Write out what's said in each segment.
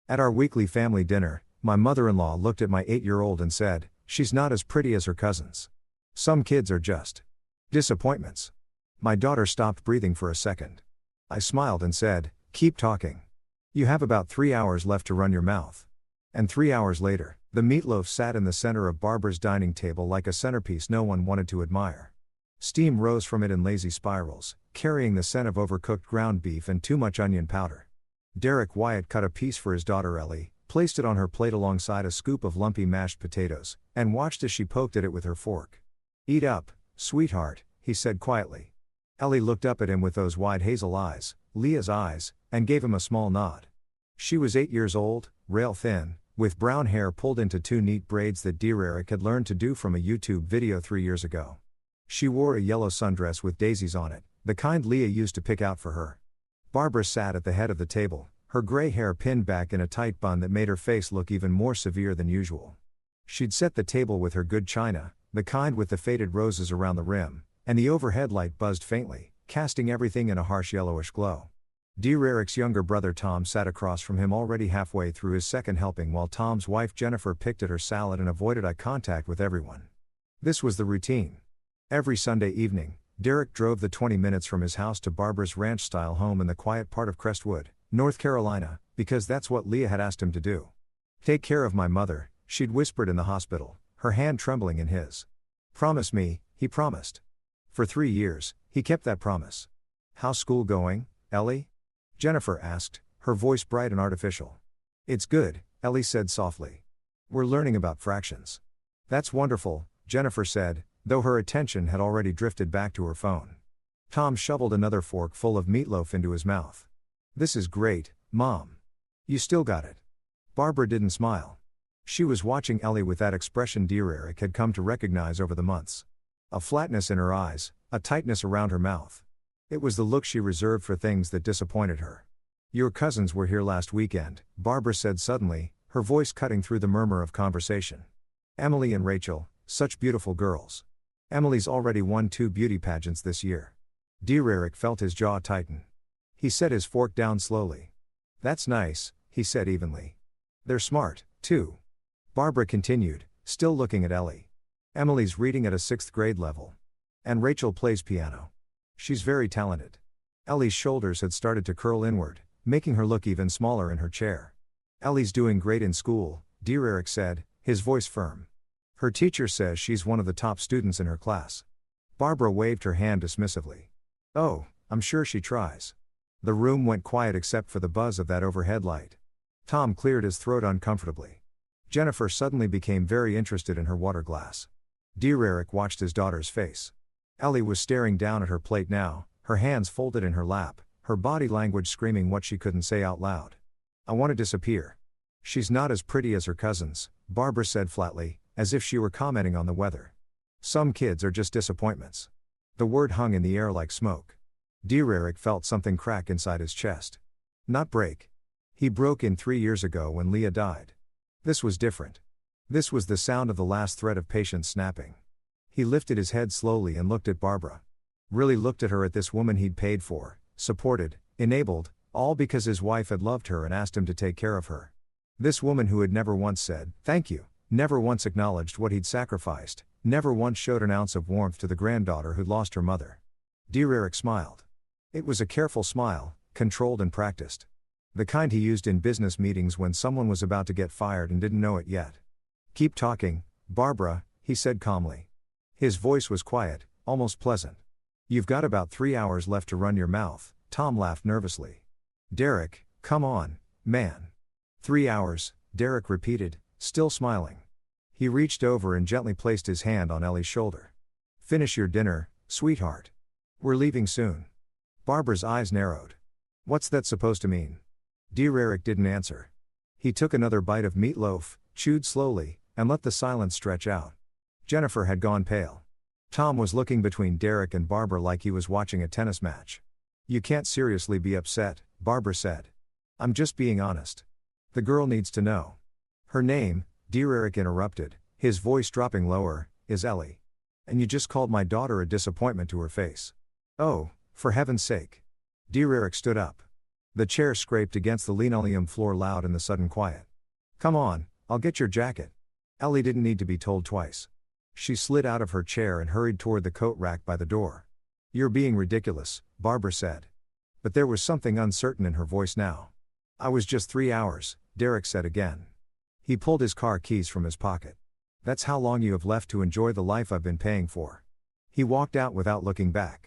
At our weekly family dinner, my mother-in-law looked at my 8-year-old and said, "She's not as pretty as her cousins. Some kids are just disappointments." My daughter stopped breathing for a second. I smiled and said, "Keep talking. You have about 3 hours left to run your mouth." And 3 hours later, the meatloaf sat in the center of Barbara's dining table like a centerpiece no one wanted to admire. Steam rose from it in lazy spirals, carrying the scent of overcooked ground beef and too much onion powder. Derek Wyatt cut a piece for his daughter Ellie, placed it on her plate alongside a scoop of lumpy mashed potatoes, and watched as she poked at it with her fork. "Eat up, sweetheart," he said quietly. Ellie looked up at him with those wide hazel eyes, Leah's eyes, and gave him a small nod. She was 8 years old, rail-thin, with brown hair pulled into 2 neat braids that dear Eric had learned to do from a YouTube video 3 years ago. She wore a yellow sundress with daisies on it, the kind Leah used to pick out for her. Barbara sat at the head of the table, her gray hair pinned back in a tight bun that made her face look even more severe than usual. She'd set the table with her good china, the kind with the faded roses around the rim, and the overhead light buzzed faintly, casting everything in a harsh yellowish glow. Dear Eric's younger brother Tom sat across from him already halfway through his second helping while Tom's wife Jennifer picked at her salad and avoided eye contact with everyone. This was the routine. Every Sunday evening, Derek drove the 20 minutes from his house to Barbara's ranch-style home in the quiet part of Crestwood, North Carolina, because that's what Leah had asked him to do. "Take care of my mother," she'd whispered in the hospital, her hand trembling in his. "Promise me," he promised. For 3 years, he kept that promise. "How's school going, Ellie?" Jennifer asked, her voice bright and artificial. "It's good," Ellie said softly. "We're learning about fractions." "That's wonderful," Jennifer said, though her attention had already drifted back to her phone. Tom shoveled another fork full of meatloaf into his mouth. "This is great, Mom. You still got it." Barbara didn't smile. She was watching Ellie with that expression dear Eric had come to recognize over the months. A flatness in her eyes, a tightness around her mouth. It was the look she reserved for things that disappointed her. "Your cousins were here last weekend," Barbara said suddenly, her voice cutting through the murmur of conversation. "Emily and Rachel, such beautiful girls. Emily's already won 2 beauty pageants this year." Dear Eric felt his jaw tighten. He set his fork down slowly. "That's nice," he said evenly. "They're smart, too." Barbara continued, still looking at Ellie. "Emily's reading at a 6th grade level. And Rachel plays piano. She's very talented." Ellie's shoulders had started to curl inward, making her look even smaller in her chair. "Ellie's doing great in school," dear Eric said, his voice firm. "Her teacher says she's one of the top students in her class." Barbara waved her hand dismissively. "Oh, I'm sure she tries." The room went quiet except for the buzz of that overhead light. Tom cleared his throat uncomfortably. Jennifer suddenly became very interested in her water glass. Dear Eric watched his daughter's face. Ellie was staring down at her plate now, her hands folded in her lap, her body language screaming what she couldn't say out loud. "I want to disappear." "She's not as pretty as her cousins," Barbara said flatly, as if she were commenting on the weather. "Some kids are just disappointments." The word hung in the air like smoke. Dear Eric felt something crack inside his chest. Not break. He broke in 3 years ago when Leah died. This was different. This was the sound of the last thread of patience snapping. He lifted his head slowly and looked at Barbara. Really looked at her, at this woman he'd paid for, supported, enabled, all because his wife had loved her and asked him to take care of her. This woman who had never once said, "Thank you," never once acknowledged what he'd sacrificed, never once showed an ounce of warmth to the granddaughter who'd lost her mother. Dear Eric smiled. It was a careful smile, controlled and practiced. The kind he used in business meetings when someone was about to get fired and didn't know it yet. "Keep talking, Barbara," he said calmly. His voice was quiet, almost pleasant. "You've got about 3 hours left to run your mouth," Tom laughed nervously. "Derek, come on, man." 3 hours, Derek repeated, still smiling. He reached over and gently placed his hand on Ellie's shoulder. "Finish your dinner, sweetheart. We're leaving soon." Barbara's eyes narrowed. "What's that supposed to mean?" Dear Eric didn't answer. He took another bite of meatloaf, chewed slowly, and let the silence stretch out. Jennifer had gone pale. Tom was looking between Derek and Barbara like he was watching a tennis match. "You can't seriously be upset," Barbara said. "I'm just being honest. The girl needs to know." "Her name," Dear Eric interrupted, his voice dropping lower, "is Ellie. And you just called my daughter a disappointment to her face." "Oh, for heaven's sake." Dear Eric stood up. The chair scraped against the linoleum floor loud in the sudden quiet. "Come on, I'll get your jacket." Ellie didn't need to be told twice. She slid out of her chair and hurried toward the coat rack by the door. "You're being ridiculous," Barbara said. But there was something uncertain in her voice now. "I was just 3 hours," Derek said again. He pulled his car keys from his pocket. "That's how long you have left to enjoy the life I've been paying for." He walked out without looking back.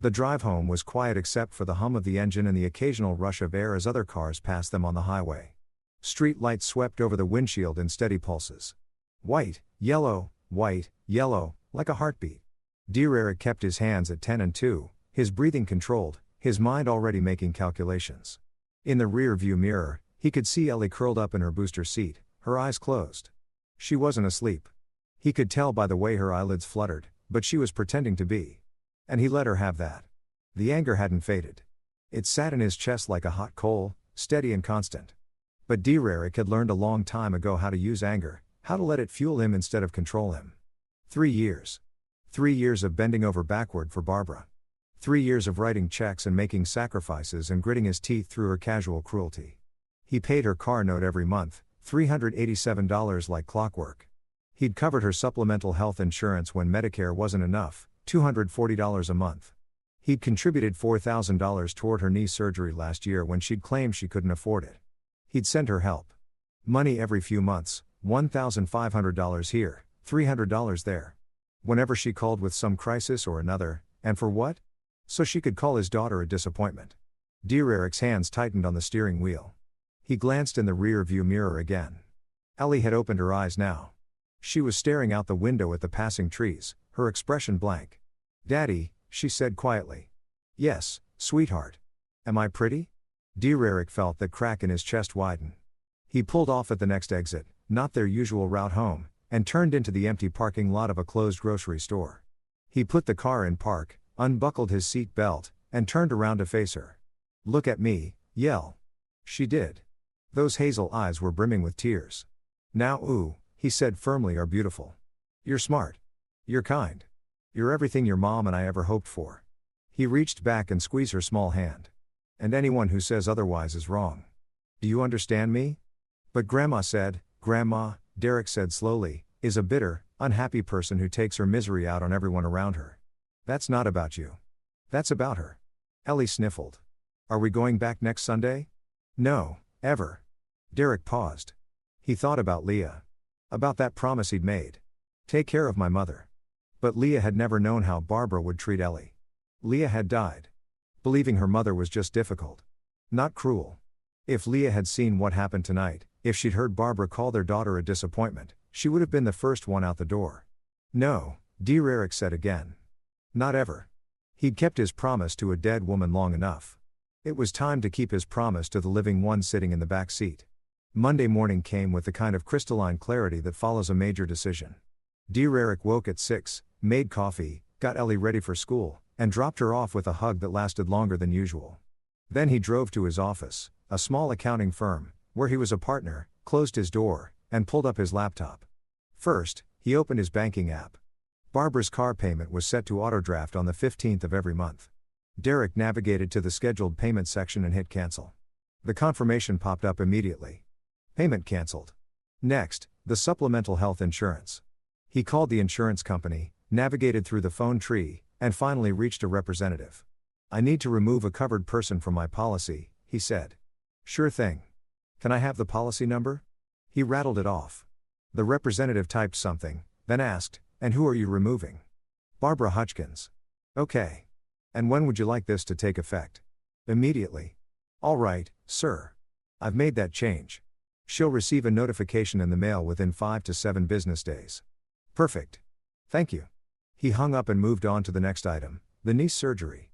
The drive home was quiet except for the hum of the engine and the occasional rush of air as other cars passed them on the highway. Street lights swept over the windshield in steady pulses. White, yellow, like a heartbeat. Derek kept his hands at 10 and 2, his breathing controlled, his mind already making calculations. In the rear-view mirror, he could see Ellie curled up in her booster seat, her eyes closed. She wasn't asleep. He could tell by the way her eyelids fluttered, but she was pretending to be. And he let her have that. The anger hadn't faded. It sat in his chest like a hot coal, steady and constant. But Derek had learned a long time ago how to use anger, how to let it fuel him instead of control him. 3 years. 3 years of bending over backward for Barbara. 3 years of writing checks and making sacrifices and gritting his teeth through her casual cruelty. He paid her car note every month, $387 like clockwork. He'd covered her supplemental health insurance when Medicare wasn't enough, $240 a month. He'd contributed $4,000 toward her knee surgery last year when she'd claimed she couldn't afford it. He'd send her help. Money every few months, $1,500 here, $300 there. Whenever she called with some crisis or another, and for what? So she could call his daughter a disappointment. Derek's hands tightened on the steering wheel. He glanced in the rear-view mirror again. Ellie had opened her eyes now. She was staring out the window at the passing trees, her expression blank. "Daddy," she said quietly. "Yes, sweetheart. Am I pretty?" Derek felt that crack in his chest widen. He pulled off at the next exit, not their usual route home, and turned into the empty parking lot of a closed grocery store. He put the car in park, unbuckled his seat belt, and turned around to face her. "Look at me, Yell." She did. Those hazel eyes were brimming with tears. "Now ooh," he said firmly, "are beautiful. You're smart. You're kind. You're everything your mom and I ever hoped for." He reached back and squeezed her small hand. "And anyone who says otherwise is wrong. Do you understand me?" "But Grandma said," "Grandma," Derek said slowly, "is a bitter, unhappy person who takes her misery out on everyone around her. That's not about you. That's about her." Ellie sniffled. "Are we going back next Sunday?" "No, ever." Derek paused. He thought about Leah. About that promise he'd made. "Take care of my mother." But Leah had never known how Barbara would treat Ellie. Leah had died. Believing her mother was just difficult. Not cruel. If Leah had seen what happened tonight, if she'd heard Barbara call their daughter a disappointment, she would have been the first one out the door. "No," Derek said again. "Not ever." He'd kept his promise to a dead woman long enough. It was time to keep his promise to the living one sitting in the back seat. Monday morning came with the kind of crystalline clarity that follows a major decision. Derek woke at 6, made coffee, got Ellie ready for school, and dropped her off with a hug that lasted longer than usual. Then he drove to his office, a small accounting firm, where he was a partner, closed his door, and pulled up his laptop. First, he opened his banking app. Barbara's car payment was set to autodraft on the 15th of every month. Derek navigated to the scheduled payment section and hit cancel. The confirmation popped up immediately. Payment canceled. Next, the supplemental health insurance. He called the insurance company, navigated through the phone tree, and finally reached a representative. "I need to remove a covered person from my policy," he said. "Sure thing. Can I have the policy number?" He rattled it off. The representative typed something, then asked, "And who are you removing?" "Barbara Hutchins." "Okay. And when would you like this to take effect?" "Immediately." "All right, sir. I've made that change. She'll receive a notification in the mail within 5 to 7 business days." "Perfect. Thank you." He hung up and moved on to the next item, the knee surgery.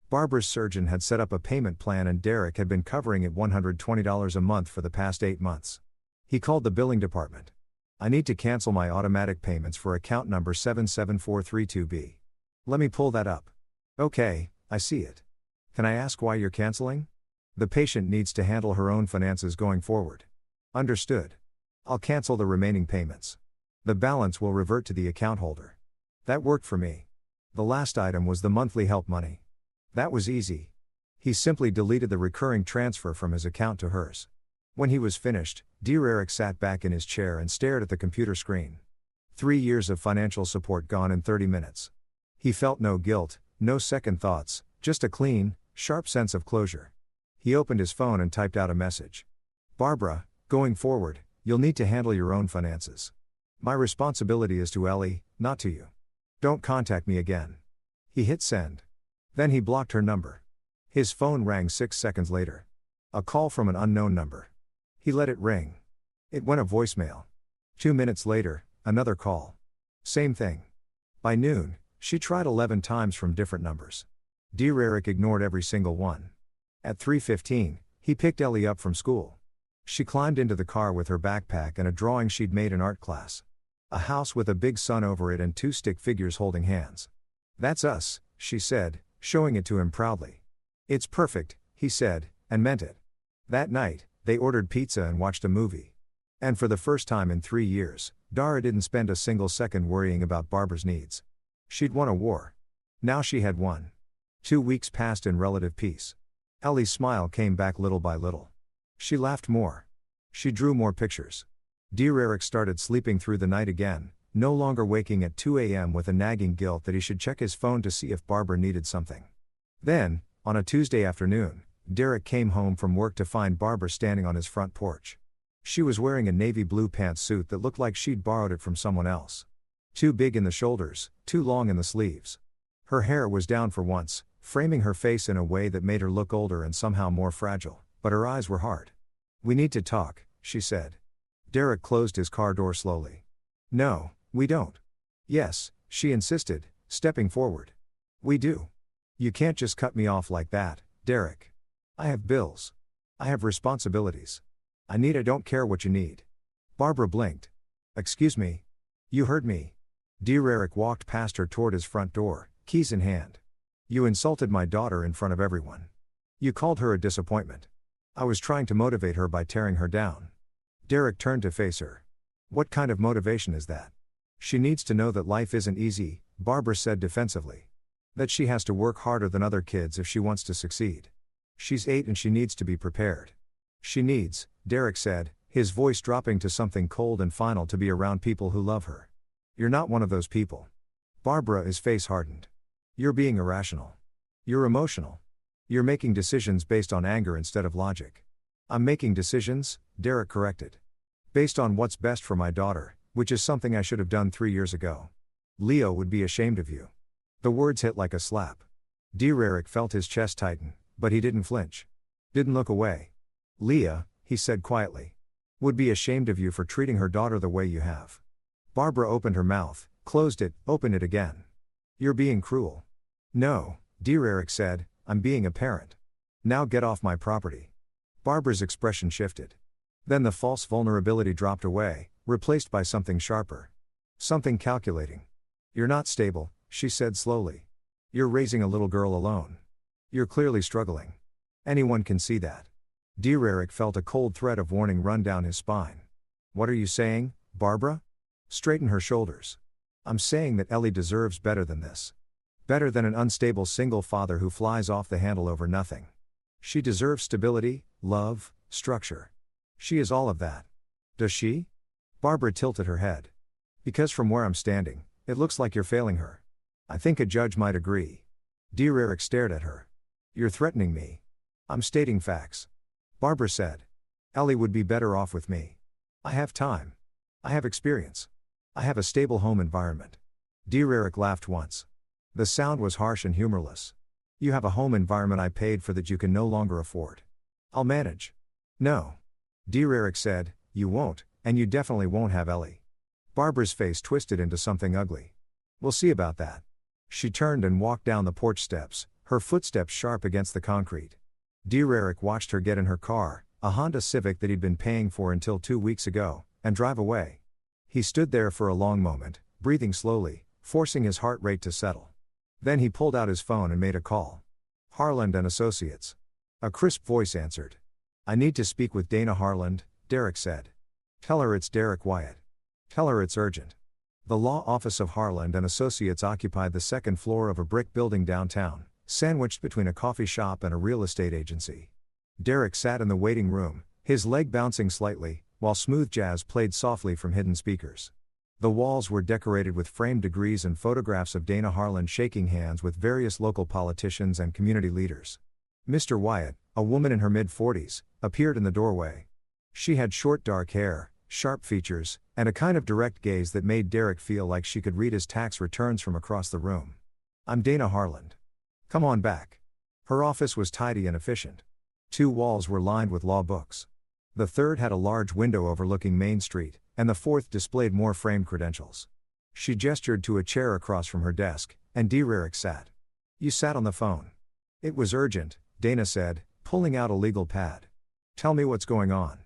Barbara's surgeon had set up a payment plan and Derek had been covering it $120 a month for the past 8 months. He called the billing department. "I need to cancel my automatic payments for account number 77432B. "Let me pull that up." "Okay, I see it. Can I ask why you're canceling?" "The patient needs to handle her own finances going forward." "Understood. I'll cancel the remaining payments. The balance will revert to the account holder." That worked for me. The last item was the monthly help money. That was easy. He simply deleted the recurring transfer from his account to hers. When he was finished, Dear Eric sat back in his chair and stared at the computer screen. 3 years of financial support gone in 30 minutes. He felt no guilt, no second thoughts, just a clean, sharp sense of closure. He opened his phone and typed out a message. Barbara, going forward, you'll need to handle your own finances. My responsibility is to Ellie, not to you. Don't contact me again. He hit send. Then he blocked her number. His phone rang 6 seconds later. A call from an unknown number. He let it ring. It went a voicemail. 2 minutes later, another call. Same thing. By noon, she tried 11 times from different numbers. Dear Eric ignored every single one. At 3:15, he picked Ellie up from school. She climbed into the car with her backpack and a drawing she'd made in art class. A house with a big sun over it and 2 stick figures holding hands. That's us, she said, showing it to him proudly. It's perfect, he said, and meant it. That night, they ordered pizza and watched a movie. And for the first time in 3 years, Dara didn't spend a single second worrying about Barbara's needs. She'd won a war. Now she had won. 2 weeks passed in relative peace. Ellie's smile came back little by little. She laughed more. She drew more pictures. Dear Eric started sleeping through the night again, no longer waking at 2 a.m. with a nagging guilt that he should check his phone to see if Barbara needed something. Then, on a Tuesday afternoon, Derek came home from work to find Barbara standing on his front porch. She was wearing a navy blue pantsuit that looked like she'd borrowed it from someone else. Too big in the shoulders, too long in the sleeves. Her hair was down for once, framing her face in a way that made her look older and somehow more fragile, but her eyes were hard. We need to talk, she said. Derek closed his car door slowly. No, we don't. Yes, she insisted, stepping forward. We do. You can't just cut me off like that, Derek. I have bills. I have responsibilities. I don't care what you need. Barbara blinked. Excuse me. You heard me. Dear Eric walked past her toward his front door, keys in hand. You insulted my daughter in front of everyone. You called her a disappointment. I was trying to motivate her by tearing her down. Derek turned to face her. What kind of motivation is that? She needs to know that life isn't easy, Barbara said defensively. That she has to work harder than other kids if she wants to succeed. She's 8 and she needs to be prepared. She needs, Derek said, his voice dropping to something cold and final, to be around people who love her. You're not one of those people. Barbara, his face hardened. You're being irrational. You're emotional. You're making decisions based on anger instead of logic. I'm making decisions, Derek corrected. Based on what's best for my daughter, which is something I should have done 3 years ago. Leo would be ashamed of you. The words hit like a slap. Dear Eric felt his chest tighten, but he didn't flinch. Didn't look away. Leah, he said quietly, would be ashamed of you for treating her daughter the way you have. Barbara opened her mouth, closed it, opened it again. You're being cruel. No, Dear Eric said, I'm being a parent. Now get off my property. Barbara's expression shifted. Then the false vulnerability dropped away, replaced by something sharper. Something calculating. You're not stable, she said slowly. You're raising a little girl alone. You're clearly struggling. Anyone can see that. Dear Eric felt a cold thread of warning run down his spine. What are you saying, Barbara? Straighten her shoulders. I'm saying that Ellie deserves better than this. Better than an unstable single father who flies off the handle over nothing. She deserves stability, love, structure. She is all of that. Does she? Barbara tilted her head. Because from where I'm standing, it looks like you're failing her. I think a judge might agree. Dear Eric stared at her. You're threatening me. I'm stating facts. Barbara said. Ellie would be better off with me. I have time. I have experience. I have a stable home environment. Dear Eric laughed once. The sound was harsh and humorless. You have a home environment I paid for that you can no longer afford. I'll manage. No. Dear Eric said, you won't, and you definitely won't have Ellie. Barbara's face twisted into something ugly. We'll see about that. She turned and walked down the porch steps, her footsteps sharp against the concrete. Dear Eric watched her get in her car, a Honda Civic that he'd been paying for until 2 weeks ago, and drive away. He stood there for a long moment, breathing slowly, forcing his heart rate to settle. Then he pulled out his phone and made a call. Harland and Associates. A crisp voice answered. I need to speak with Dana Harland, Derek said. Tell her it's Derek Wyatt. Tell her it's urgent. The law office of Harland and Associates occupied the second floor of a brick building downtown, sandwiched between a coffee shop and a real estate agency. Derek sat in the waiting room, his leg bouncing slightly, while smooth jazz played softly from hidden speakers. The walls were decorated with framed degrees and photographs of Dana Harlan shaking hands with various local politicians and community leaders. Mr. Wyatt, a woman in her mid-40s, appeared in the doorway. She had short dark hair, sharp features, and a kind of direct gaze that made Derek feel like she could read his tax returns from across the room. "I'm Dana Harlan. Come on back." Her office was tidy and efficient. 2 walls were lined with law books. The third had a large window overlooking Main Street, and the fourth displayed more framed credentials. She gestured to a chair across from her desk, and Derek sat. "You sat on the phone." "It was urgent," Dana said, pulling out a legal pad. "Tell me what's going on."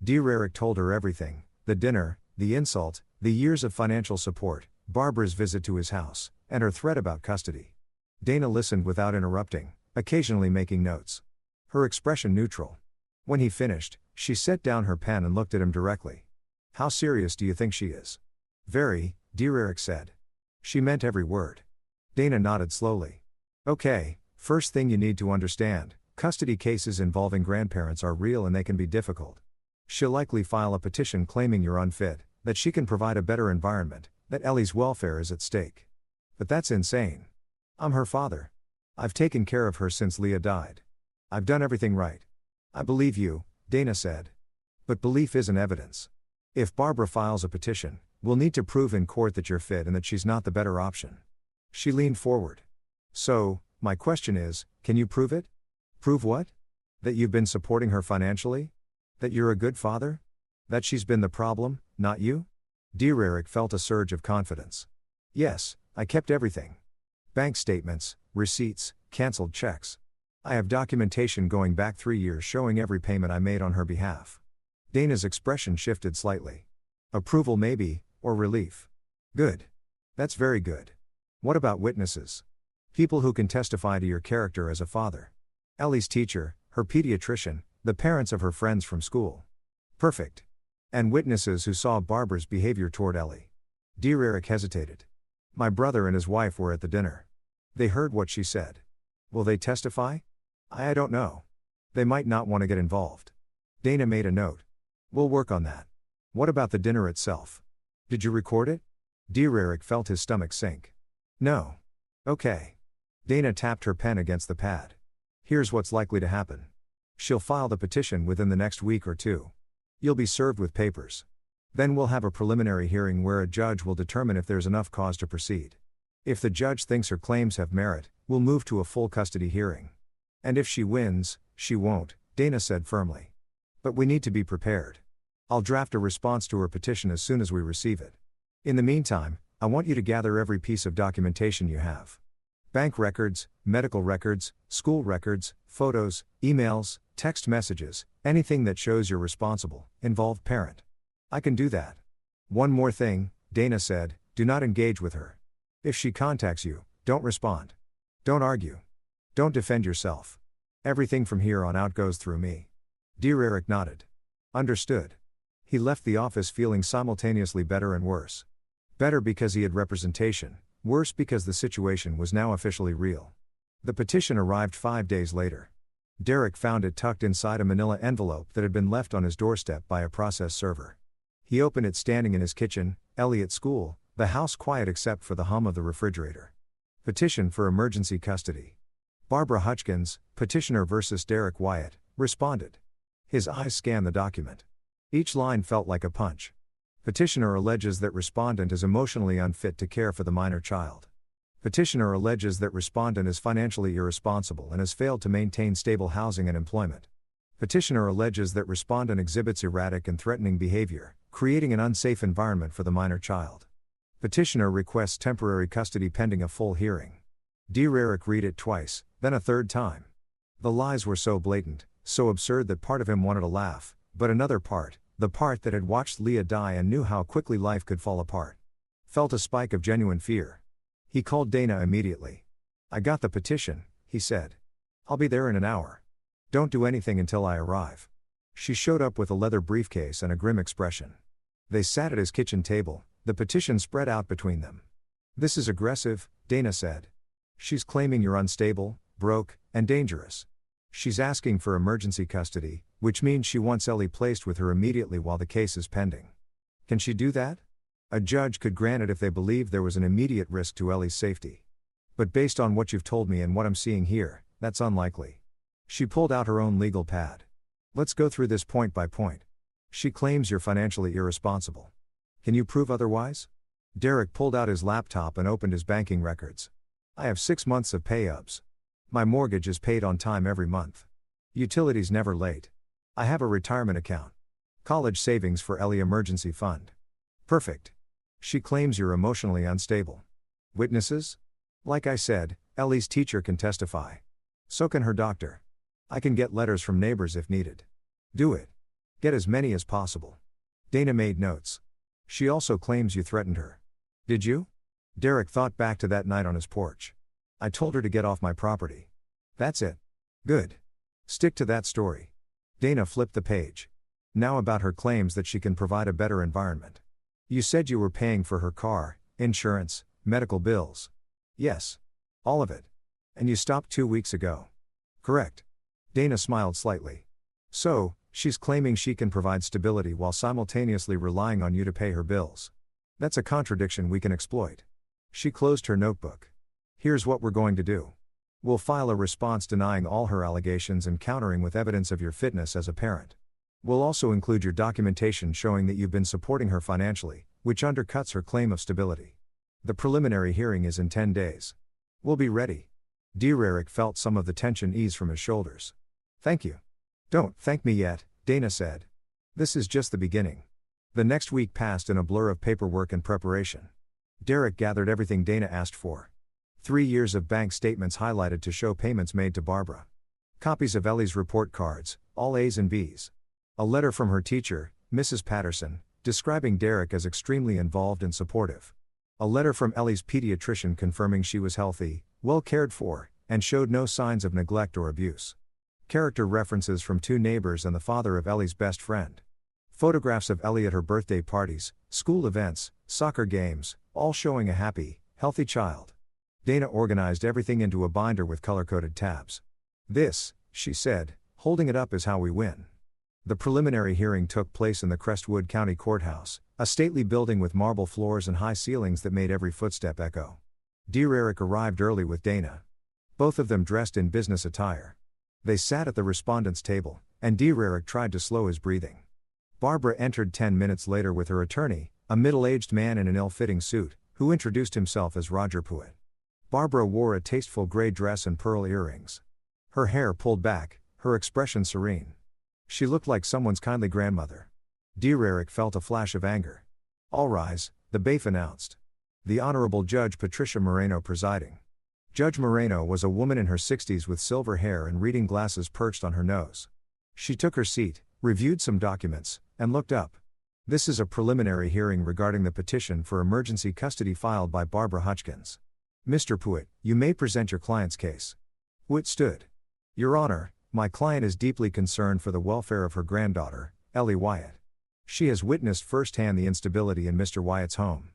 Derek told her everything: the dinner, the insult, the years of financial support, Barbara's visit to his house, and her threat about custody. Dana listened without interrupting, occasionally making notes. Her expression neutral. When he finished, she set down her pen and looked at him directly. "How serious do you think she is?" "Very," Derek said. "She meant every word." Dana nodded slowly. "Okay, first thing you need to understand, custody cases involving grandparents are real and they can be difficult. She'll likely file a petition claiming you're unfit, that she can provide a better environment, that Ellie's welfare is at stake. But that's insane. I'm her father. I've taken care of her since Leah died. I've done everything right." "I believe you," Dana said. "But belief isn't evidence. If Barbara files a petition, we'll need to prove in court that you're fit and that she's not the better option." She leaned forward. "So, my question is, can you prove it?" "Prove what?" "That you've been supporting her financially? That you're a good father? That she's been the problem, not you?" Derek felt a surge of confidence. "Yes, I kept everything. Bank statements, receipts, cancelled checks. I have documentation going back 3 years showing every payment I made on her behalf." Dana's expression shifted slightly. "Approval maybe, or relief." "Good. That's very good. What about witnesses? People who can testify to your character as a father. Ellie's teacher, her pediatrician, the parents of her friends from school." "Perfect. And witnesses who saw Barbara's behavior toward Ellie." Derek hesitated. "My brother and his wife were at the dinner. They heard what she said. Will they testify?" I don't know. They might not want to get involved." Dana made a note. "We'll work on that. What about the dinner itself? Did you record it?" Derek felt his stomach sink. "No." "Okay." Dana tapped her pen against the pad. "Here's what's likely to happen. She'll file the petition within the next week or 2. You'll be served with papers. Then we'll have a preliminary hearing where a judge will determine if there's enough cause to proceed. If the judge thinks her claims have merit, we'll move to a full custody hearing. And if she wins, she won't," Dana said firmly. "But we need to be prepared. I'll draft a response to her petition as soon as we receive it. In the meantime, I want you to gather every piece of documentation you have. Bank records, medical records, school records, photos, emails, text messages, anything that shows you're responsible, involved parent. I can do that. One more thing," Dana said, "do not engage with her. If she contacts you, don't respond. Don't argue. Don't defend yourself. Everything from here on out goes through me." Derek nodded. "Understood." He left the office feeling simultaneously better and worse. Better because he had representation, worse because the situation was now officially real. The petition arrived 5 days later. Derek found it tucked inside a manila envelope that had been left on his doorstep by a process server. He opened it standing in his kitchen, Ellie at school, the house quiet except for the hum of the refrigerator. Petition for emergency custody. Barbara Hutchkins, petitioner versus Derek Wyatt, responded. His eyes scanned the document. Each line felt like a punch. Petitioner alleges that respondent is emotionally unfit to care for the minor child. Petitioner alleges that respondent is financially irresponsible and has failed to maintain stable housing and employment. Petitioner alleges that respondent exhibits erratic and threatening behavior, creating an unsafe environment for the minor child. Petitioner requests temporary custody pending a full hearing. Derek read it twice, then a third time. The lies were so blatant, so absurd that part of him wanted to laugh, but another part, the part that had watched Leah die and knew how quickly life could fall apart, felt a spike of genuine fear. He called Dana immediately. "I got the petition," he said. "I'll be there in an hour. Don't do anything until I arrive." She showed up with a leather briefcase and a grim expression. They sat at his kitchen table, the petition spread out between them. "This is aggressive," Dana said. "She's claiming you're unstable, broke, and dangerous. She's asking for emergency custody, which means she wants Ellie placed with her immediately while the case is pending. Can she do that? A judge could grant it if they believe there was an immediate risk to Ellie's safety. But based on what you've told me and what I'm seeing here, that's unlikely. She pulled out her own legal pad. Let's go through this point by point. She claims you're financially irresponsible. Can you prove otherwise? Derek pulled out his laptop and opened his banking records. I have 6 months of pay-ups. My mortgage is paid on time every month. Utilities never late. I have a retirement account. College savings for Ellie emergency fund. Perfect. She claims you're emotionally unstable. Witnesses? Like I said, Ellie's teacher can testify. So can her doctor. I can get letters from neighbors if needed. Do it. Get as many as possible. Dana made notes. She also claims you threatened her. Did you? Derek thought back to that night on his porch. I told her to get off my property. That's it. Good. Stick to that story. Dana flipped the page. Now about her claims that she can provide a better environment. You said you were paying for her car, insurance, medical bills. Yes. All of it. And you stopped 2 weeks ago. Correct. Dana smiled slightly. So, she's claiming she can provide stability while simultaneously relying on you to pay her bills. That's a contradiction we can exploit. She closed her notebook. Here's what we're going to do. We'll file a response denying all her allegations and countering with evidence of your fitness as a parent. We'll also include your documentation showing that you've been supporting her financially, which undercuts her claim of stability. The preliminary hearing is in 10 days. We'll be ready. Derek felt some of the tension ease from his shoulders. Thank you. Don't thank me yet, Dana said. This is just the beginning. The next week passed in a blur of paperwork and preparation. Derek gathered everything Dana asked for. 3 years of bank statements highlighted to show payments made to Barbara. Copies of Ellie's report cards, all A's and B's. A letter from her teacher, Mrs. Patterson, describing Derek as extremely involved and supportive. A letter from Ellie's pediatrician confirming she was healthy, well cared for, and showed no signs of neglect or abuse. Character references from 2 neighbors and the father of Ellie's best friend. Photographs of Ellie at her birthday parties, school events, soccer games, all showing a happy, healthy child. Dana organized everything into a binder with color-coded tabs. This, she said, holding it up is how we win. The preliminary hearing took place in the Crestwood County Courthouse, a stately building with marble floors and high ceilings that made every footstep echo. Derek arrived early with Dana. Both of them dressed in business attire. They sat at the respondent's table, and Derek tried to slow his breathing. Barbara entered 10 minutes later with her attorney, a middle-aged man in an ill-fitting suit, who introduced himself as Roger Pruitt. Barbara wore a tasteful gray dress and pearl earrings. Her hair pulled back, her expression serene. She looked like someone's kindly grandmother. Derek felt a flash of anger. All rise, the bailiff announced. The Honorable Judge Patricia Moreno presiding. Judge Moreno was a woman in her 60s with silver hair and reading glasses perched on her nose. She took her seat, reviewed some documents, and looked up. This is a preliminary hearing regarding the petition for emergency custody filed by Barbara Hutchins. Mr. Pruitt, you may present your client's case. Pruitt stood. Your Honor, my client is deeply concerned for the welfare of her granddaughter, Ellie Wyatt. She has witnessed firsthand the instability in Mr. Wyatt's home.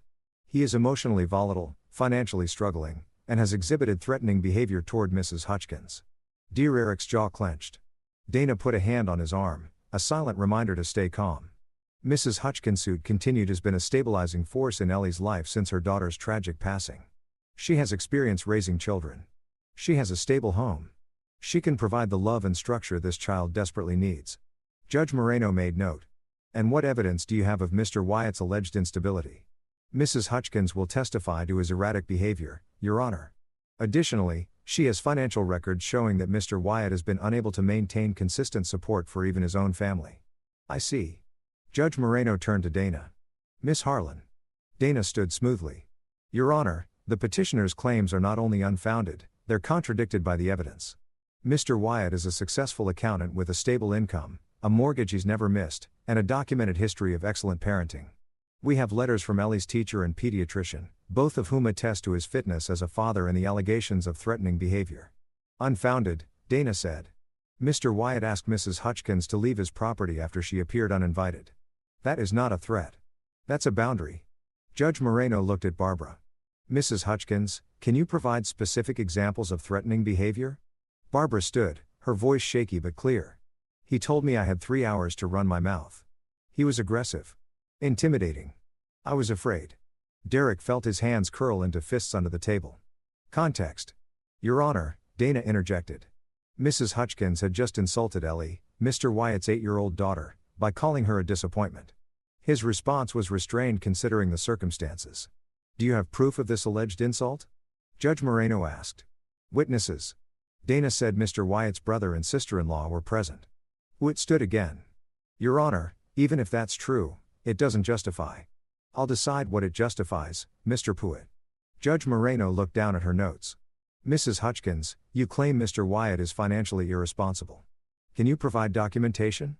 He is emotionally volatile, financially struggling, and has exhibited threatening behavior toward Mrs. Hutchins. Derek's jaw clenched. Dana put a hand on his arm, a silent reminder to stay calm. Mrs. Hutchins' suit continued has been a stabilizing force in Ellie's life since her daughter's tragic passing. She has experience raising children. She has a stable home. She can provide the love and structure this child desperately needs. Judge Moreno made note. And what evidence do you have of Mr. Wyatt's alleged instability? Mrs. Hutchins will testify to his erratic behavior, Your Honor. Additionally, she has financial records showing that Mr. Wyatt has been unable to maintain consistent support for even his own family. I see. Judge Moreno turned to Dana. Miss Harlan. Dana stood smoothly. Your Honor, the petitioner's claims are not only unfounded, they're contradicted by the evidence. Mr. Wyatt is a successful accountant with a stable income, a mortgage he's never missed, and a documented history of excellent parenting. We have letters from Ellie's teacher and pediatrician, both of whom attest to his fitness as a father and the allegations of threatening behavior. Unfounded, Dana said. Mr. Wyatt asked Mrs. Hutchins to leave his property after she appeared uninvited. That is not a threat. That's a boundary. Judge Moreno looked at Barbara. Mrs. Hutchins, can you provide specific examples of threatening behavior? Barbara stood, her voice shaky but clear. He told me I had 3 hours to run my mouth. He was aggressive. Intimidating. I was afraid. Derek felt his hands curl into fists under the table. Context. Your Honor, Dana interjected. Mrs. Hutchins had just insulted Ellie, Mr. Wyatt's 8-year-old daughter, by calling her a disappointment. His response was restrained considering the circumstances. Do you have proof of this alleged insult? Judge Moreno asked. Witnesses. Dana said Mr. Wyatt's brother and sister-in-law were present. Witt stood again. Your Honor, even if that's true, it doesn't justify. I'll decide what it justifies, Mr. Pruitt. Judge Moreno looked down at her notes. Mrs. Hutchins, you claim Mr. Wyatt is financially irresponsible. Can you provide documentation?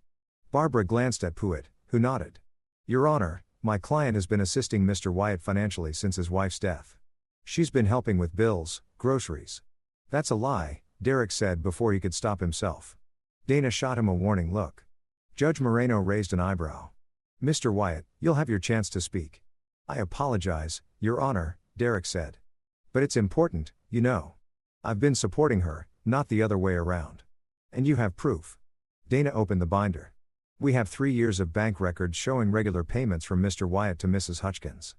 Barbara glanced at Pruitt, who nodded. Your Honor, my client has been assisting Mr. Wyatt financially since his wife's death. She's been helping with bills, groceries. That's a lie, Derek said before he could stop himself. Dana shot him a warning look. Judge Moreno raised an eyebrow. Mr. Wyatt, you'll have your chance to speak. I apologize, Your Honor, Derek said. But it's important, you know. I've been supporting her, not the other way around. And you have proof. Dana opened the binder. We have 3 years of bank records showing regular payments from Mr. Wyatt to Mrs. Hutchins.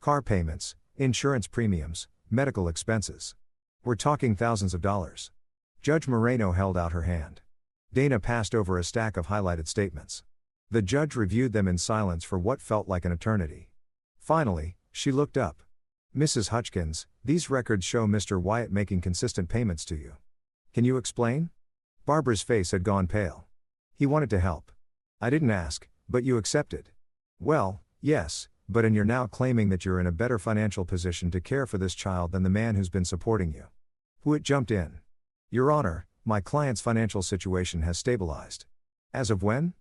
Car payments, insurance premiums, medical expenses. We're talking thousands of dollars. Judge Moreno held out her hand. Dana passed over a stack of highlighted statements. The judge reviewed them in silence for what felt like an eternity. Finally, she looked up. Mrs. Hutchins, these records show Mr. Wyatt making consistent payments to you. Can you explain? Barbara's face had gone pale. He wanted to help. I didn't ask, but you accepted. Well, yes, but and you're now claiming that you're in a better financial position to care for this child than the man who's been supporting you. Witt jumped in. Your Honor, my client's financial situation has stabilized. As of when?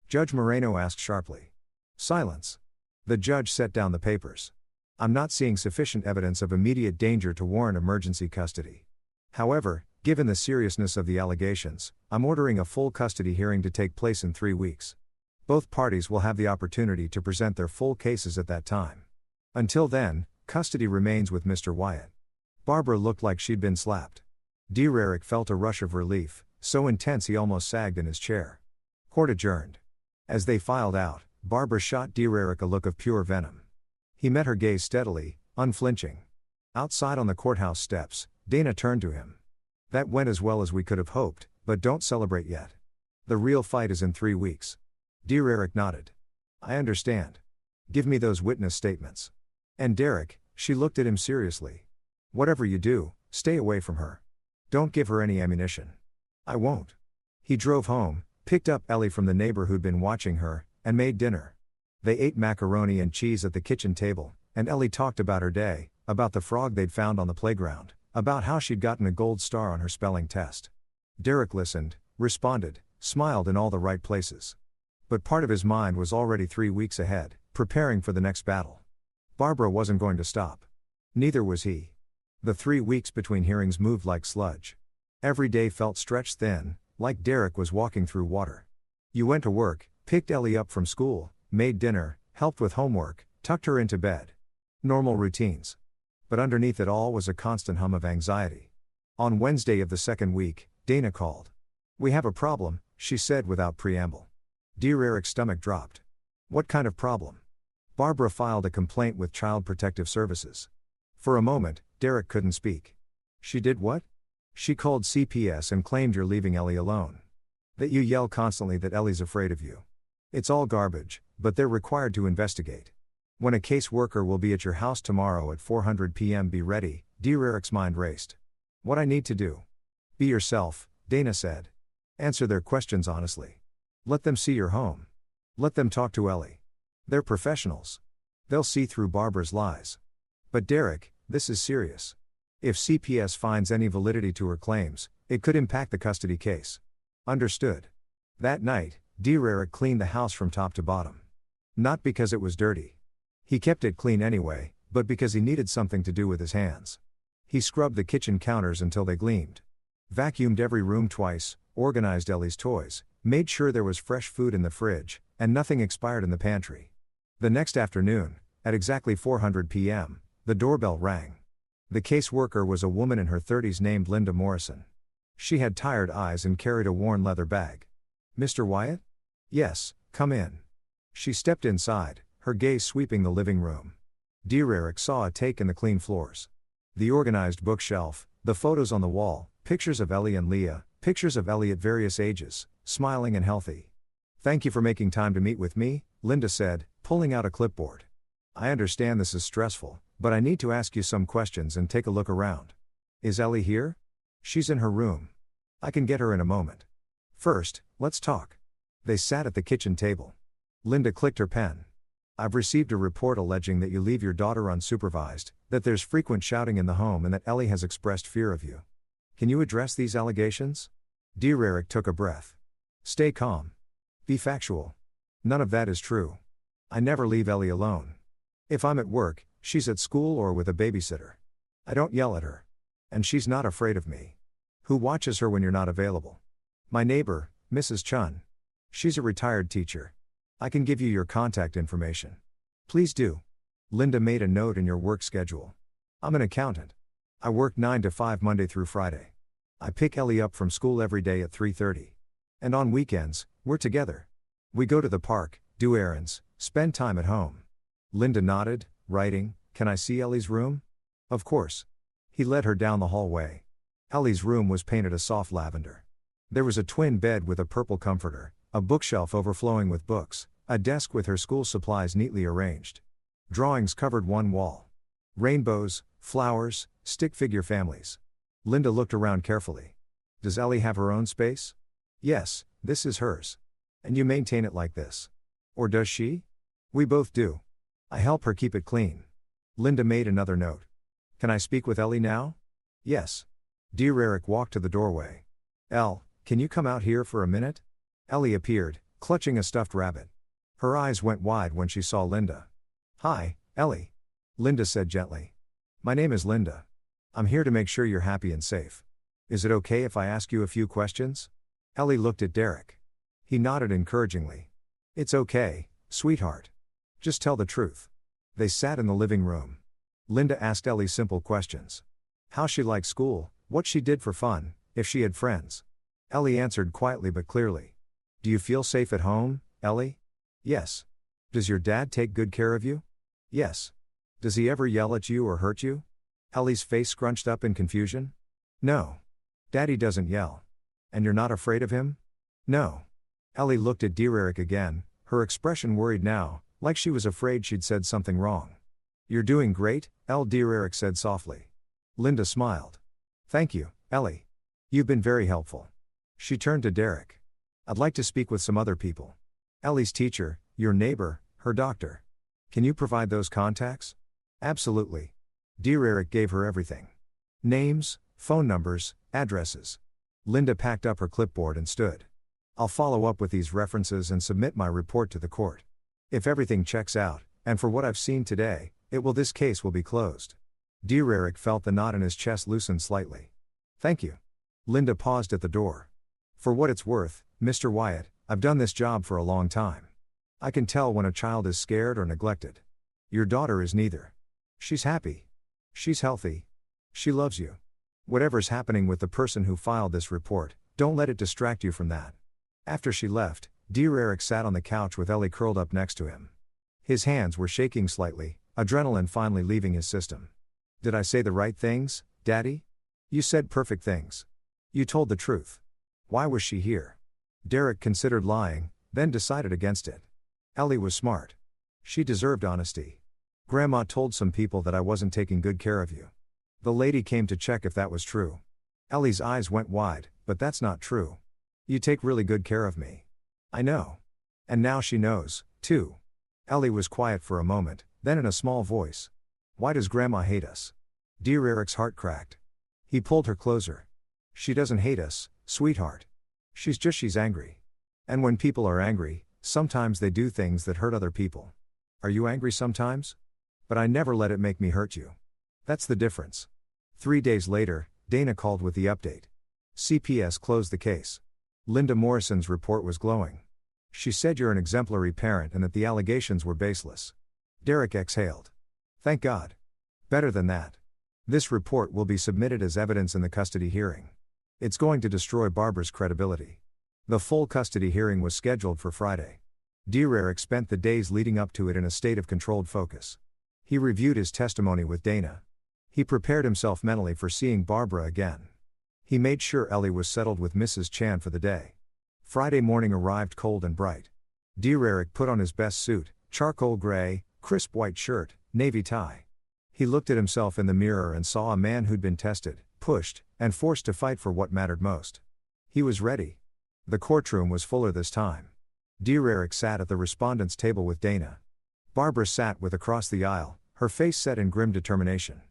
Judge Moreno asked sharply. Silence. The judge set down the papers. I'm not seeing sufficient evidence of immediate danger to warrant emergency custody. However, given the seriousness of the allegations, I'm ordering a full custody hearing to take place in 3 weeks. Both parties will have the opportunity to present their full cases at that time. Until then, custody remains with Mr. Wyatt. Barbara looked like she'd been slapped. Derek felt a rush of relief, so intense he almost sagged in his chair. Court adjourned. As they filed out, Barbara shot Derek a look of pure venom. He met her gaze steadily, unflinching. Outside on the courthouse steps, Dana turned to him. That went as well as we could have hoped, but don't celebrate yet. The real fight is in 3 weeks. Derek nodded. I understand. Give me those witness statements. And Derek, she looked at him seriously. Whatever you do, stay away from her. Don't give her any ammunition. I won't. He drove home, picked up Ellie from the neighbor who'd been watching her, and made dinner. They ate macaroni and cheese at the kitchen table, and Ellie talked about her day, about the frog they'd found on the playground, about how she'd gotten a gold star on her spelling test. Derek listened, responded, smiled in all the right places. But part of his mind was already 3 weeks ahead, preparing for the next battle. Barbara wasn't going to stop. Neither was he. The 3 weeks between hearings moved like sludge. Every day felt stretched thin, like Derek was walking through water. You went to work, picked Ellie up from school, made dinner, helped with homework, tucked her into bed. Normal routines. But underneath it all was a constant hum of anxiety. On Wednesday of the second week, Dana called. We have a problem, she said without preamble. Derek's stomach dropped. What kind of problem? Barbara filed a complaint with Child Protective Services. For a moment, Derek couldn't speak. She did what? She called CPS and claimed you're leaving Ellie alone. That you yell constantly that Ellie's afraid of you. It's all garbage, but they're required to investigate. When a caseworker will be at your house tomorrow at 4:00 p.m. be ready, Derek's mind raced. What I need to do? Be yourself, Dana said. Answer their questions honestly. Let them see your home. Let them talk to Ellie. They're professionals. They'll see through Barbara's lies. But Derek, this is serious. If CPS finds any validity to her claims, it could impact the custody case. Understood. That night, Derek cleaned the house from top to bottom. Not because it was dirty. He kept it clean anyway, but because he needed something to do with his hands. He scrubbed the kitchen counters until they gleamed. Vacuumed every room twice, organized Ellie's toys, made sure there was fresh food in the fridge, and nothing expired in the pantry. The next afternoon, at exactly 4:00 p.m., the doorbell rang. The caseworker was a woman in her 30s named Linda Morrison. She had tired eyes and carried a worn leather bag. Mr. Wyatt? Yes, come in. She stepped inside, her gaze sweeping the living room. Dear Eric saw a take in the clean floors. The organized bookshelf, the photos on the wall, pictures of Ellie and Leah, pictures of Ellie at various ages, smiling and healthy. Thank you for making time to meet with me, Linda said, pulling out a clipboard. I understand this is stressful, but I need to ask you some questions and take a look around. Is Ellie here? She's in her room. I can get her in a moment. First, let's talk. They sat at the kitchen table. Linda clicked her pen. I've received a report alleging that you leave your daughter unsupervised, that there's frequent shouting in the home and that Ellie has expressed fear of you. Can you address these allegations? Dear Eric took a breath. Stay calm. Be factual. None of that is true. I never leave Ellie alone. If I'm at work, she's at school or with a babysitter. I don't yell at her. And she's not afraid of me. Who watches her when you're not available? My neighbor, Mrs. Chun. She's a retired teacher. I can give you your contact information. Please do. Linda made a note in your work schedule. I'm an accountant. I work 9 to 5 Monday through Friday. I pick Ellie up from school every day at 3:30. And on weekends, we're together. We go to the park, do errands, spend time at home. Linda nodded, writing, Can I see Ellie's room? Of course. He led her down the hallway. Ellie's room was painted a soft lavender. There was a twin bed with a purple comforter, a bookshelf overflowing with books, a desk with her school supplies neatly arranged. Drawings covered one wall. Rainbows, flowers, stick figure families. Linda looked around carefully. Does Ellie have her own space? Yes, this is hers. And you maintain it like this. Or does she? We both do. I help her keep it clean. Linda made another note. Can I speak with Ellie now? Yes. Dear Eric walked to the doorway. Elle, can you come out here for a minute? Ellie appeared, clutching a stuffed rabbit. Her eyes went wide when she saw Linda. Hi, Ellie. Linda said gently. My name is Linda. I'm here to make sure you're happy and safe. Is it okay if I ask you a few questions? Ellie looked at Derek. He nodded encouragingly. It's okay, sweetheart. Just tell the truth. They sat in the living room. Linda asked Ellie simple questions. How she liked school, what she did for fun, if she had friends. Ellie answered quietly but clearly. Do you feel safe at home, Ellie? Yes. Does your dad take good care of you? Yes. Does he ever yell at you or hurt you? Ellie's face scrunched up in confusion. No. Daddy doesn't yell. And you're not afraid of him? No. Ellie looked at Dear Eric again, her expression worried now, like she was afraid she'd said something wrong. You're doing great, Elle, Dear Eric said softly. Linda smiled. Thank you, Ellie. You've been very helpful. She turned to Derek. I'd like to speak with some other people. Ellie's teacher, your neighbor, her doctor. Can you provide those contacts? Absolutely. Dear Eric gave her everything. Names, phone numbers, addresses. Linda packed up her clipboard and stood. I'll follow up with these references and submit my report to the court. If everything checks out, and for what I've seen today, this case will be closed. Dear Eric felt the knot in his chest loosen slightly. Thank you. Linda paused at the door. For what it's worth, Mr. Wyatt, I've done this job for a long time. I can tell when a child is scared or neglected. Your daughter is neither. She's happy. She's healthy. She loves you. Whatever's happening with the person who filed this report, don't let it distract you from that. After she left, Dear Eric sat on the couch with Ellie curled up next to him. His hands were shaking slightly, adrenaline finally leaving his system. Did I say the right things, Daddy? You said perfect things. You told the truth. Why was she here? Derek considered lying, then decided against it. Ellie was smart. She deserved honesty. Grandma told some people that I wasn't taking good care of you. The lady came to check if that was true. Ellie's eyes went wide, but that's not true. You take really good care of me. I know. And now she knows, too. Ellie was quiet for a moment, then in a small voice. Why does Grandma hate us? Dear Eric's heart cracked. He pulled her closer. She doesn't hate us, sweetheart. She's angry. And when people are angry, sometimes they do things that hurt other people. Are you angry sometimes? But I never let it make me hurt you. That's the difference. 3 days later, Dana called with the update. CPS closed the case. Linda Morrison's report was glowing. She said you're an exemplary parent and that the allegations were baseless. Derek exhaled. Thank God. Better than that. This report will be submitted as evidence in the custody hearing. It's going to destroy Barbara's credibility. The full custody hearing was scheduled for Friday. Derrick spent the days leading up to it in a state of controlled focus. He reviewed his testimony with Dana. He prepared himself mentally for seeing Barbara again. He made sure Ellie was settled with Mrs. Chan for the day. Friday morning arrived cold and bright. Derrick put on his best suit, charcoal gray, crisp white shirt, navy tie. He looked at himself in the mirror and saw a man who'd been tested, pushed, and forced to fight for what mattered most. He was ready. The courtroom was fuller this time. Derrick sat at the respondents' table with Dana. Barbara sat with across the aisle, her face set in grim determination.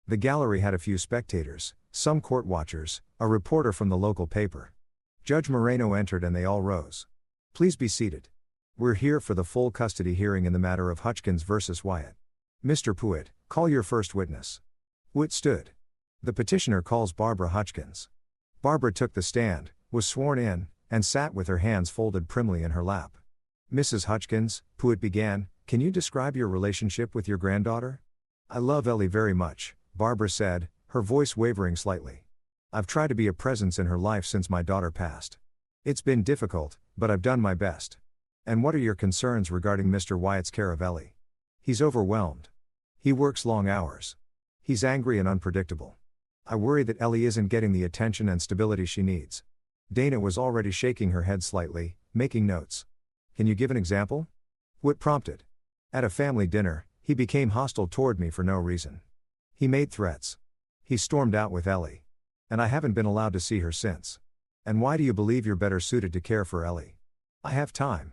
The gallery had a few spectators, some court watchers, a reporter from the local paper. Judge Moreno entered and they all rose. Please be seated. We're here for the full custody hearing in the matter of Hutchkins versus Wyatt. Mr. Pruitt, call your first witness. Pruitt stood. The petitioner calls Barbara Hutchkins. Barbara took the stand, was sworn in, and sat with her hands folded primly in her lap. Mrs. Hutchkins, Pruitt began, can you describe your relationship with your granddaughter? I love Ellie very much, Barbara said, her voice wavering slightly. I've tried to be a presence in her life since my daughter passed. It's been difficult, but I've done my best. And what are your concerns regarding Mr. Wyatt's care of Ellie? He's overwhelmed. He works long hours. He's angry and unpredictable. I worry that Ellie isn't getting the attention and stability she needs. Dana was already shaking her head slightly, making notes. Can you give an example? Pruitt prompted. At a family dinner, he became hostile toward me for no reason. He made threats. He stormed out with Ellie. And I haven't been allowed to see her since. And why do you believe you're better suited to care for Ellie? I have time.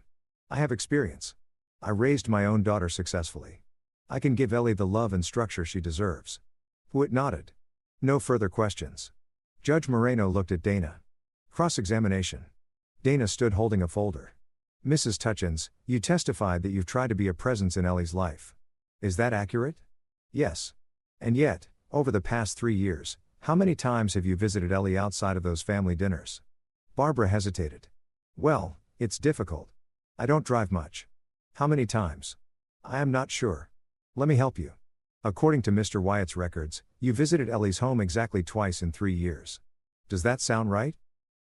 I have experience. I raised my own daughter successfully. I can give Ellie the love and structure she deserves. Pruitt nodded. No further questions. Judge Moreno looked at Dana. Cross-examination. Dana stood holding a folder. Mrs. Hutchins, you testified that you've tried to be a presence in Ellie's life. Is that accurate? Yes. And yet, over the past 3 years, how many times have you visited Ellie outside of those family dinners? Barbara hesitated. Well, it's difficult. I don't drive much. How many times? I am not sure. Let me help you. According to Mr. Wyatt's records, you visited Ellie's home exactly twice in 3 years. Does that sound right?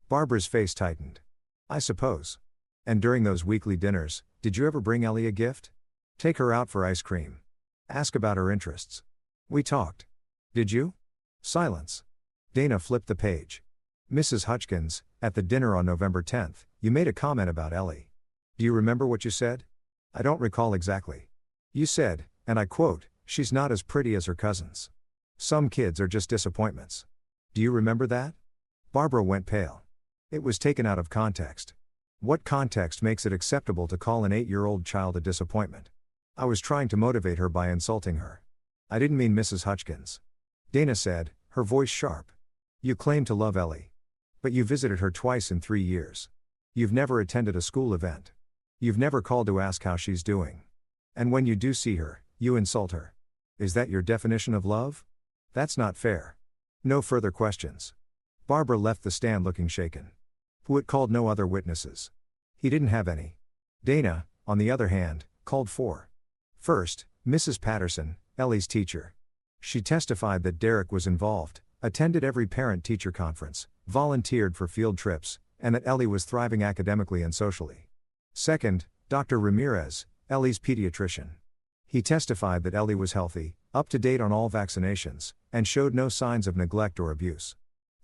Barbara's face tightened. I suppose. And during those weekly dinners, did you ever bring Ellie a gift? Take her out for ice cream. Ask about her interests. We talked. Did you? Silence. Dana flipped the page. Mrs. Hutchkins, at the dinner on November 10th, you made a comment about Ellie. Do you remember what you said? I don't recall exactly. You said, and I quote, she's not as pretty as her cousins. Some kids are just disappointments. Do you remember that? Barbara went pale. It was taken out of context. What context makes it acceptable to call an 8-year-old child a disappointment? I was trying to motivate her by insulting her. I didn't mean Mrs. Hutchkins. Dana said, her voice sharp. You claim to love Ellie. But you visited her twice in 3 years. You've never attended a school event. You've never called to ask how she's doing. And when you do see her, you insult her. Is that your definition of love? That's not fair. No further questions. Barbara left the stand looking shaken. Pruitt called no other witnesses. He didn't have any. Dana, on the other hand, called 4. First, Mrs. Patterson, Ellie's teacher. She testified that Derrick was involved, attended every parent-teacher conference, volunteered for field trips, and that Ellie was thriving academically and socially. Second, Dr. Ramirez, Ellie's pediatrician. He testified that Ellie was healthy, up to date on all vaccinations, and showed no signs of neglect or abuse.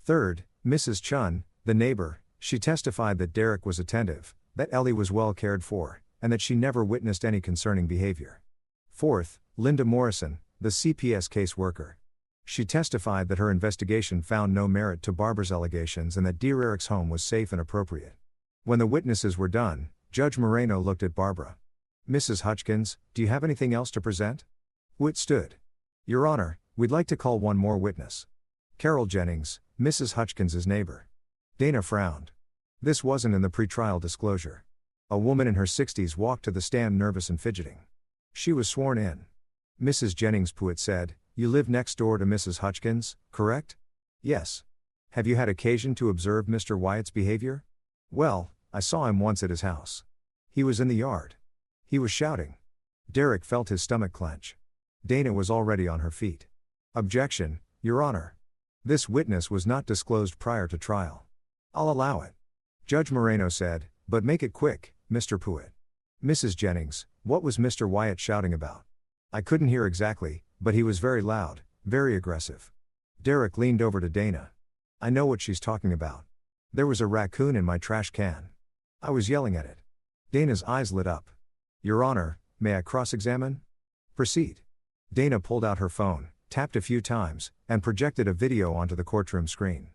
Third, Mrs. Chun, the neighbor, she testified that Derrick was attentive, that Ellie was well cared for, and that she never witnessed any concerning behavior. Fourth, Linda Morrison, the CPS caseworker. She testified that her investigation found no merit to Barbara's allegations and that Derrick's home was safe and appropriate. When the witnesses were done, Judge Moreno looked at Barbara. Mrs. Hutchkins, do you have anything else to present? Pruitt stood. Your Honor, we'd like to call one more witness. Carol Jennings, Mrs. Hutchkins's neighbor. Dana frowned. This wasn't in the pretrial disclosure. A woman in her 60s walked to the stand nervous and fidgeting. She was sworn in. Mrs. Jennings, Pruitt said, you live next door to Mrs. Hutchkins, correct? Yes. Have you had occasion to observe Mr. Wyatt's behavior? Well, I saw him once at his house. He was in the yard. He was shouting. Derrick felt his stomach clench. Dana was already on her feet. Objection, Your Honor. This witness was not disclosed prior to trial. I'll allow it. Judge Moreno said, but make it quick, Mr. Pruitt. Mrs. Jennings, what was Mr. Wyatt shouting about? I couldn't hear exactly, but he was very loud, very aggressive. Derek leaned over to Dana. I know what she's talking about. There was a raccoon in my trash can. I was yelling at it. Dana's eyes lit up. Your Honor, may I cross-examine? Proceed. Dana pulled out her phone, tapped a few times, and projected a video onto the courtroom screen.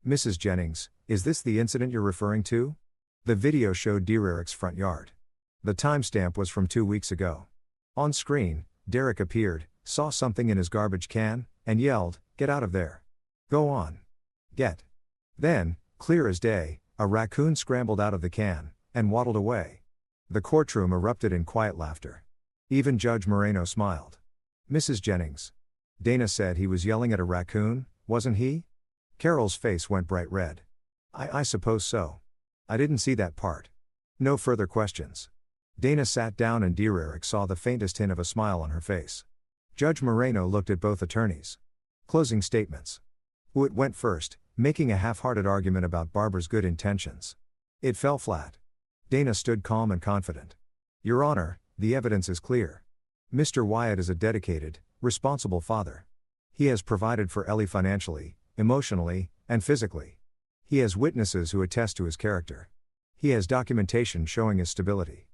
Mrs. Jennings, is this the incident you're referring to? The video showed Derek's front yard. The timestamp was from 2 weeks ago. On screen, Derek appeared, saw something in his garbage can, and yelled, "Get out of there." Go on. Get. Then, clear as day, a raccoon scrambled out of the can, and waddled away. The courtroom erupted in quiet laughter. Even Judge Moreno smiled. Mrs. Jennings. Dana said he was yelling at a raccoon, wasn't he? Carol's face went bright red. I suppose so. I didn't see that part. No further questions. Dana sat down and Derek saw the faintest hint of a smile on her face. Judge Moreno looked at both attorneys. Closing statements. It went first, making a half-hearted argument about Barbara's good intentions. It fell flat. Dana stood calm and confident. Your Honor, the evidence is clear. Mr. Wyatt is a dedicated, responsible father. He has provided for Ellie financially, emotionally, and physically. He has witnesses who attest to his character. He has documentation showing his stability.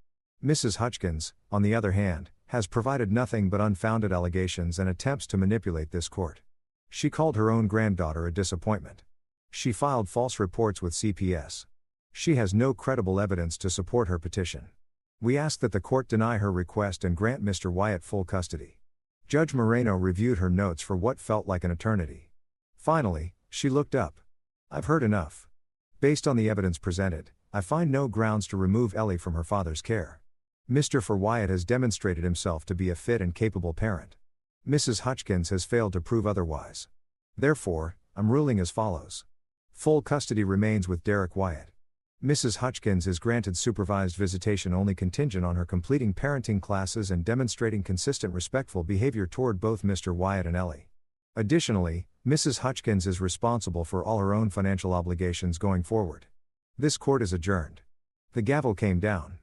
Mrs. Hutchins, on the other hand, has provided nothing but unfounded allegations and attempts to manipulate this court. She called her own granddaughter a disappointment. She filed false reports with CPS. She has no credible evidence to support her petition. We ask that the court deny her request and grant Mr. Wyatt full custody. Judge Moreno reviewed her notes for what felt like an eternity. Finally, she looked up. I've heard enough. Based on the evidence presented, I find no grounds to remove Ellie from her father's care. Mr. Wyatt has demonstrated himself to be a fit and capable parent. Mrs. Hutchins has failed to prove otherwise. Therefore, I'm ruling as follows. Full custody remains with Derek Wyatt. Mrs. Hutchins is granted supervised visitation only contingent on her completing parenting classes and demonstrating consistent respectful behavior toward both Mr. Wyatt and Ellie. Additionally, Mrs. Hutchins is responsible for all her own financial obligations going forward. This court is adjourned. The gavel came down.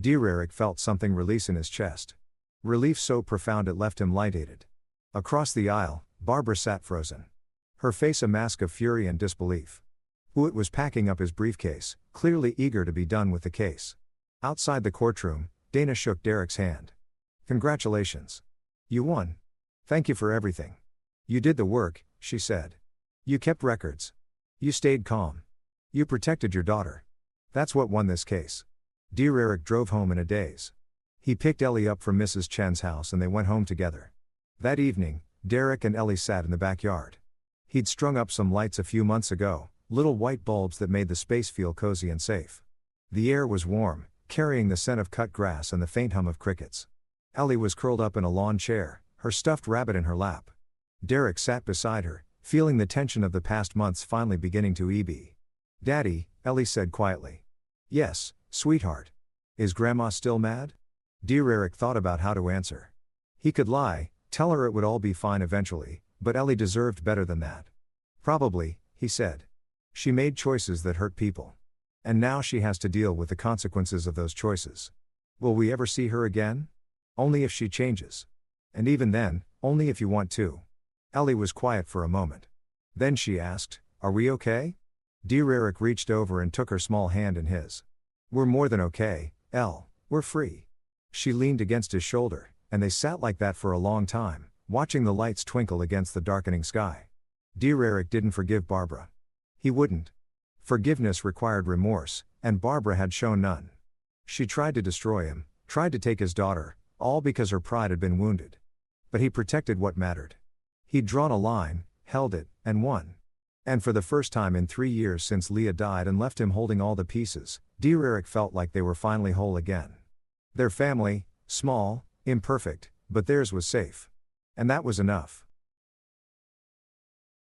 Derek felt something release in his chest. Relief so profound it left him lightheaded. Across the aisle, Barbara sat frozen. Her face a mask of fury and disbelief. Pruitt was packing up his briefcase, clearly eager to be done with the case. Outside the courtroom, Dana shook Derek's hand. Congratulations. You won. Thank you for everything. You did the work, she said. You kept records. You stayed calm. You protected your daughter. That's what won this case. Derek drove home in a daze. He picked Ellie up from Mrs. Chen's house and they went home together. That evening, Derek and Ellie sat in the backyard. He'd strung up some lights a few months ago, little white bulbs that made the space feel cozy and safe. The air was warm, carrying the scent of cut grass and the faint hum of crickets. Ellie was curled up in a lawn chair, her stuffed rabbit in her lap. Derek sat beside her, feeling the tension of the past months finally beginning to ebb. Daddy, Ellie said quietly. Yes, sweetheart. Is Grandma still mad? Derek thought about how to answer. He could lie, tell her it would all be fine eventually, but Ellie deserved better than that. Probably, he said. She made choices that hurt people. And now she has to deal with the consequences of those choices. Will we ever see her again? Only if she changes. And even then, only if you want to. Ellie was quiet for a moment. Then she asked, Are we okay? Derek reached over and took her small hand in his. We're more than okay, Elle, we're free. She leaned against his shoulder, and they sat like that for a long time, watching the lights twinkle against the darkening sky. Derek didn't forgive Barbara. He wouldn't. Forgiveness required remorse, and Barbara had shown none. She tried to destroy him, tried to take his daughter, all because her pride had been wounded. But he protected what mattered. He'd drawn a line, held it, and won. And for the first time in 3 years since Leah died and left him holding all the pieces, Derek felt like they were finally whole again. Their family, small, imperfect, but theirs was safe. And that was enough.